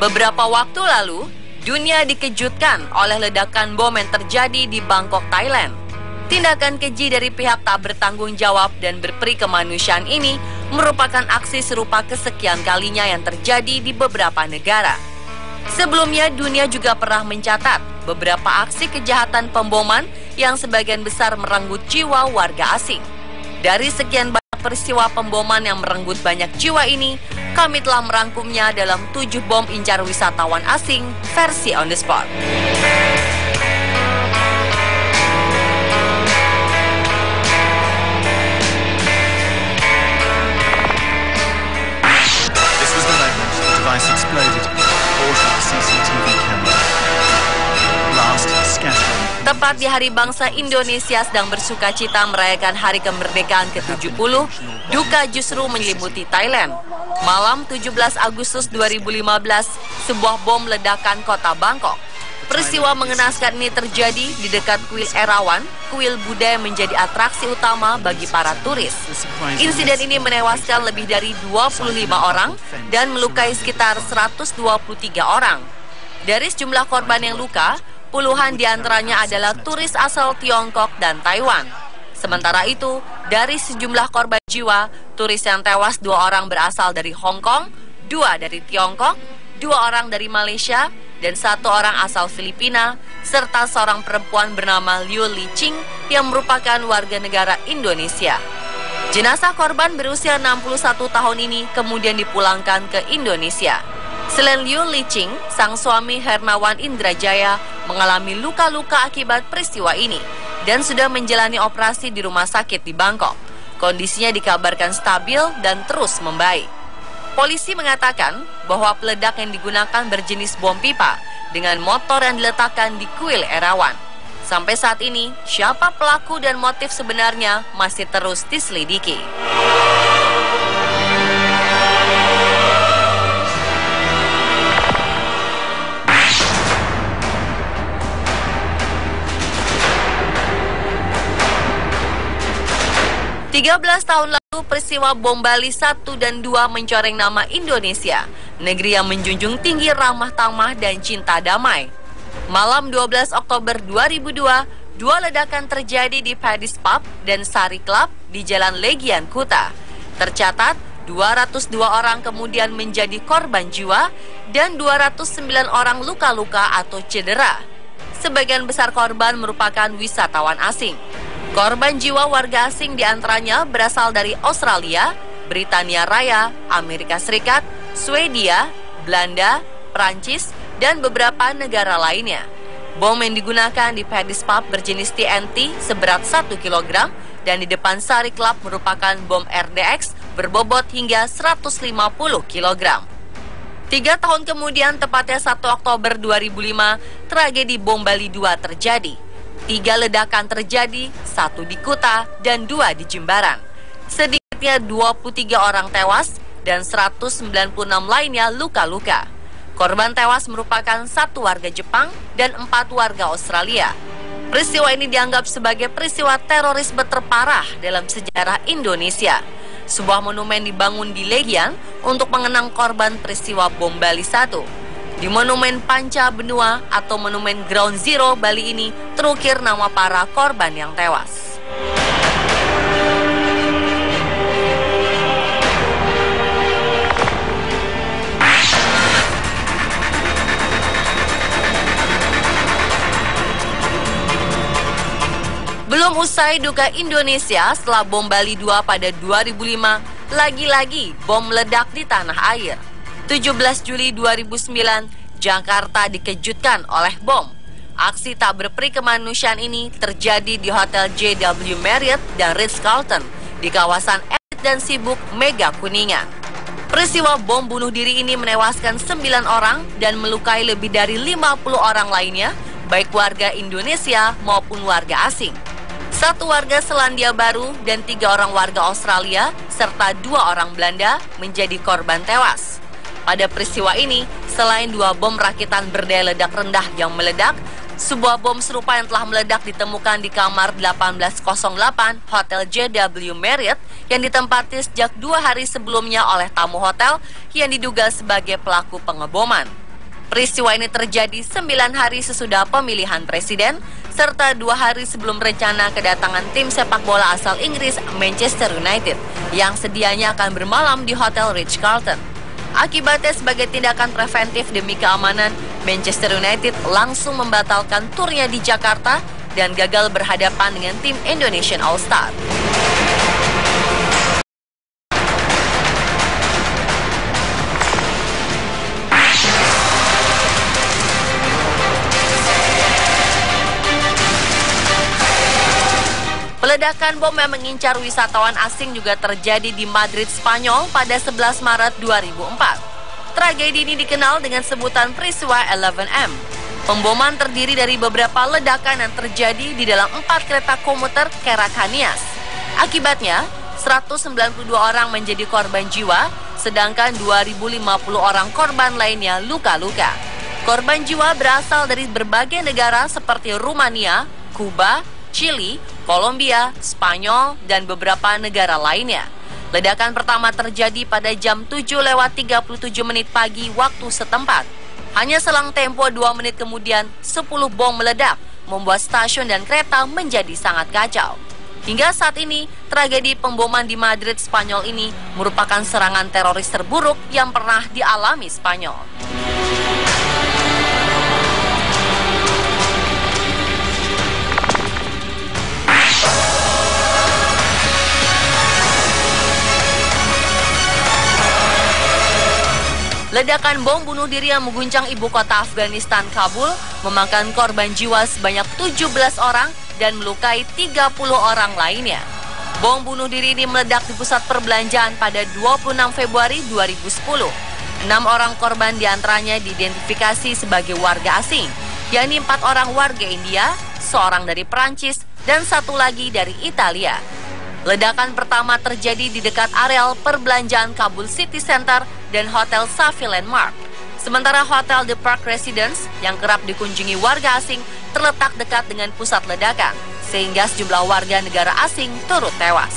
Beberapa waktu lalu, dunia dikejutkan oleh ledakan bom yang terjadi di Bangkok, Thailand. Tindakan keji dari pihak tak bertanggung jawab dan berperi kemanusiaan ini merupakan aksi serupa kesekian kalinya yang terjadi di beberapa negara. Sebelumnya, dunia juga pernah mencatat beberapa aksi kejahatan pemboman yang sebagian besar merenggut jiwa warga asing. Dari sekian banyak peristiwa pemboman yang merenggut banyak jiwa ini, kami telah merangkumnya dalam 7 bom incar wisatawan asing versi On The Spot. This was the moment the device exploded, caught up CCTV camera. Blast scattering. Tepat di Hari Bangsa Indonesia sedang bersuka cita merayakan Hari Kemerdekaan ke-70, duka justru menyelimuti Thailand. Malam 17 Agustus 2015, sebuah bom ledakan kota Bangkok. Peristiwa mengenaskan ini terjadi di dekat kuil Erawan, kuil Buddha yang menjadi atraksi utama bagi para turis. Insiden ini menewaskan lebih dari 25 orang dan melukai sekitar 123 orang. Dari sejumlah korban yang luka, puluhan diantaranya adalah turis asal Tiongkok dan Taiwan. Sementara itu, dari sejumlah korban jiwa, turis yang tewas 2 orang berasal dari Hong Kong, 2 dari Tiongkok, 2 orang dari Malaysia, dan 1 orang asal Filipina, serta seorang perempuan bernama Liu Liqing yang merupakan warga negara Indonesia. Jenazah korban berusia 61 tahun ini kemudian dipulangkan ke Indonesia. Selain Liu Liqing, sang suami Hernawan Indrajaya mengalami luka-luka akibat peristiwa ini dan sudah menjalani operasi di rumah sakit di Bangkok. Kondisinya dikabarkan stabil dan terus membaik. Polisi mengatakan bahwa peledak yang digunakan berjenis bom pipa dengan motor yang diletakkan di kuil Erawan. Sampai saat ini, siapa pelaku dan motif sebenarnya masih terus diselidiki. 13 tahun lalu, peristiwa bom Bali 1 dan 2 mencoreng nama Indonesia, negeri yang menjunjung tinggi ramah tamah dan cinta damai. Malam 12 Oktober 2002, 2 ledakan terjadi di Paddy's Pub dan Sari Club di Jalan Legian, Kuta. Tercatat, 202 orang kemudian menjadi korban jiwa dan 209 orang luka-luka atau cedera. Sebagian besar korban merupakan wisatawan asing. Korban jiwa warga asing diantaranya berasal dari Australia, Britania Raya, Amerika Serikat, Swedia, Belanda, Prancis, dan beberapa negara lainnya. Bom yang digunakan di Paddy's Pub berjenis TNT seberat 1 kg dan di depan Sari Club merupakan bom RDX berbobot hingga 150 kg. 3 tahun kemudian, tepatnya 1 Oktober 2005, tragedi bom Bali 2 terjadi. 3 ledakan terjadi, 1 di Kuta dan 2 di Jimbaran. Sedikitnya 23 orang tewas dan 196 lainnya luka-luka. Korban tewas merupakan 1 warga Jepang dan 4 warga Australia. Peristiwa ini dianggap sebagai peristiwa terorisme terparah dalam sejarah Indonesia. Sebuah monumen dibangun di Legian untuk mengenang korban peristiwa bom Bali 1. Di Monumen Panca Benua atau Monumen Ground Zero Bali ini terukir nama para korban yang tewas. Belum usai duka Indonesia setelah bom Bali 2 pada 2005, lagi-lagi bom meledak di tanah air. 17 Juli 2009, Jakarta dikejutkan oleh bom. Aksi tak berperi kemanusiaan ini terjadi di Hotel JW Marriott dan Ritz-Carlton di kawasan elit dan sibuk Mega Kuningan. Peristiwa bom bunuh diri ini menewaskan 9 orang dan melukai lebih dari 50 orang lainnya, baik warga Indonesia maupun warga asing. 1 warga Selandia Baru dan 3 orang warga Australia serta 2 orang Belanda menjadi korban tewas. Pada peristiwa ini, selain 2 bom rakitan berdaya ledak rendah yang meledak, sebuah bom serupa yang telah meledak ditemukan di kamar 1808 Hotel JW Marriott yang ditempati sejak 2 hari sebelumnya oleh tamu hotel yang diduga sebagai pelaku pengeboman. Peristiwa ini terjadi 9 hari sesudah pemilihan presiden, serta 2 hari sebelum rencana kedatangan tim sepak bola asal Inggris Manchester United yang sedianya akan bermalam di Hotel Ritz-Carlton. Akibatnya sebagai tindakan preventif demi keamanan, Manchester United langsung membatalkan turnya di Jakarta dan gagal berhadapan dengan tim Indonesian All-Star. Ledakan bom yang mengincar wisatawan asing juga terjadi di Madrid, Spanyol pada 11 Maret 2004. Tragedi ini dikenal dengan sebutan peristiwa 11M. Pemboman terdiri dari beberapa ledakan yang terjadi di dalam 4 kereta komuter Caracanias. Akibatnya, 192 orang menjadi korban jiwa, sedangkan 2.050 orang korban lainnya luka-luka. Korban jiwa berasal dari berbagai negara seperti Rumania, Kuba, Chili, Kolombia, Spanyol, dan beberapa negara lainnya. Ledakan pertama terjadi pada jam 7:37 pagi waktu setempat. Hanya selang tempo 2 menit kemudian, 10 bom meledak, membuat stasiun dan kereta menjadi sangat kacau. Hingga saat ini, tragedi pemboman di Madrid, Spanyol ini merupakan serangan teroris terburuk yang pernah dialami Spanyol. Ledakan bom bunuh diri yang mengguncang ibu kota Afghanistan, Kabul, memakan korban jiwa sebanyak 17 orang dan melukai 30 orang lainnya. Bom bunuh diri ini meledak di pusat perbelanjaan pada 26 Februari 2010. 6 orang korban diantaranya diidentifikasi sebagai warga asing, yakni 4 orang warga India, 1 dari Perancis, dan 1 lagi dari Italia. Ledakan pertama terjadi di dekat areal perbelanjaan Kabul City Center dan Hotel Safi Landmark. Sementara Hotel The Park Residence yang kerap dikunjungi warga asing terletak dekat dengan pusat ledakan, sehingga sejumlah warga negara asing turut tewas.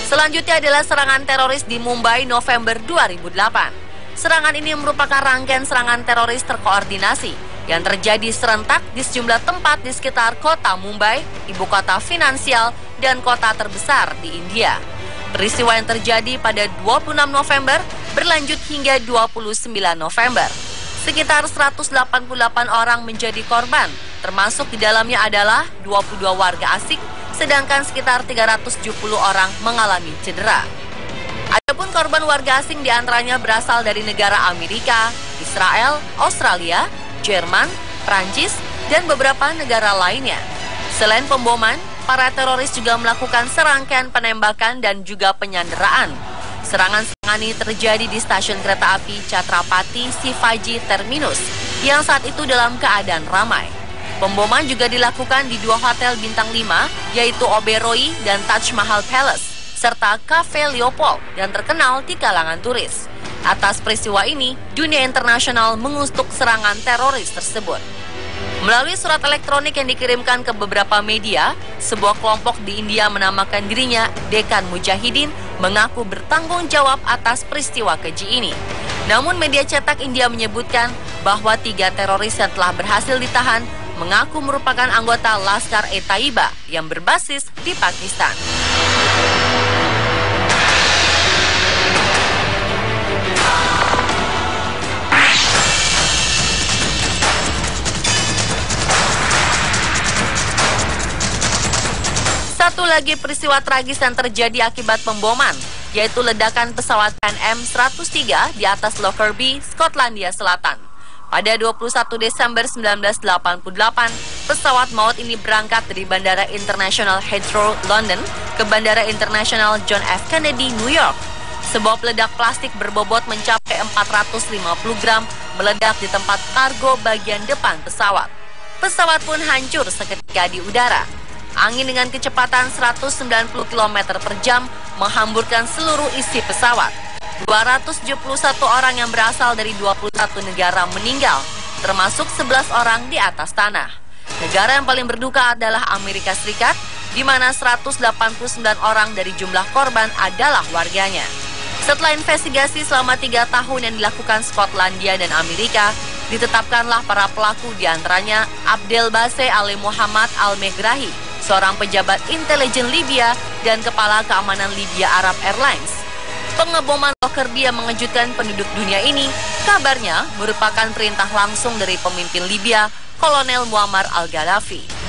Selanjutnya adalah serangan teroris di Mumbai November 2008. Serangan ini merupakan rangkaian serangan teroris terkoordinasi yang terjadi serentak di sejumlah tempat di sekitar kota Mumbai, ibu kota finansial dan kota terbesar di India. Peristiwa yang terjadi pada 26 November berlanjut hingga 29 November. Sekitar 188 orang menjadi korban, termasuk di dalamnya adalah 22 warga asing, sedangkan sekitar 370 orang mengalami cedera. Adapun korban warga asing diantaranya berasal dari negara Amerika, Israel, Australia, Jerman, Prancis, dan beberapa negara lainnya. Selain pemboman, para teroris juga melakukan serangkaian penembakan dan juga penyanderaan. Serangan-serangan ini terjadi di stasiun kereta api Chhatrapati Shivaji Terminus yang saat itu dalam keadaan ramai. Pemboman juga dilakukan di 2 hotel bintang 5, yaitu Oberoi dan Taj Mahal Palace, serta Cafe Leopold yang terkenal di kalangan turis. Atas peristiwa ini, dunia internasional mengutuk serangan teroris tersebut. Melalui surat elektronik yang dikirimkan ke beberapa media, sebuah kelompok di India menamakan dirinya Deccan Mujahideen mengaku bertanggung jawab atas peristiwa keji ini. Namun media cetak India menyebutkan bahwa 3 teroris yang telah berhasil ditahan mengaku merupakan anggota Laskar-e-Taiba yang berbasis di Pakistan. Satu lagi peristiwa tragis yang terjadi akibat pemboman, yaitu ledakan pesawat Pan Am 103 di atas Lockerbie, Skotlandia Selatan. Pada 21 Desember 1988, pesawat maut ini berangkat dari Bandara Internasional Heathrow, London, ke Bandara Internasional John F. Kennedy, New York. Sebuah peledak plastik berbobot mencapai 450 gram meledak di tempat kargo bagian depan pesawat. Pesawat pun hancur seketika di udara. Angin dengan kecepatan 190 km per jam menghamburkan seluruh isi pesawat. 271 orang yang berasal dari 21 negara meninggal, termasuk 11 orang di atas tanah. Negara yang paling berduka adalah Amerika Serikat, di mana 189 orang dari jumlah korban adalah warganya. Setelah investigasi selama 3 tahun yang dilakukan Skotlandia dan Amerika, ditetapkanlah para pelaku, diantaranya Abdelbasseh Ali Muhammad Al-Megrahi, seorang pejabat intelijen Libya dan kepala keamanan Libya Arab Airlines. Pengeboman Lockerbie yang mengejutkan penduduk dunia ini kabarnya merupakan perintah langsung dari pemimpin Libya, Kolonel Muammar al-Gaddafi.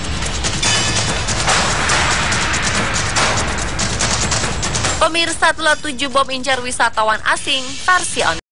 Pemirsa, telah 7 bom incar wisatawan asing versi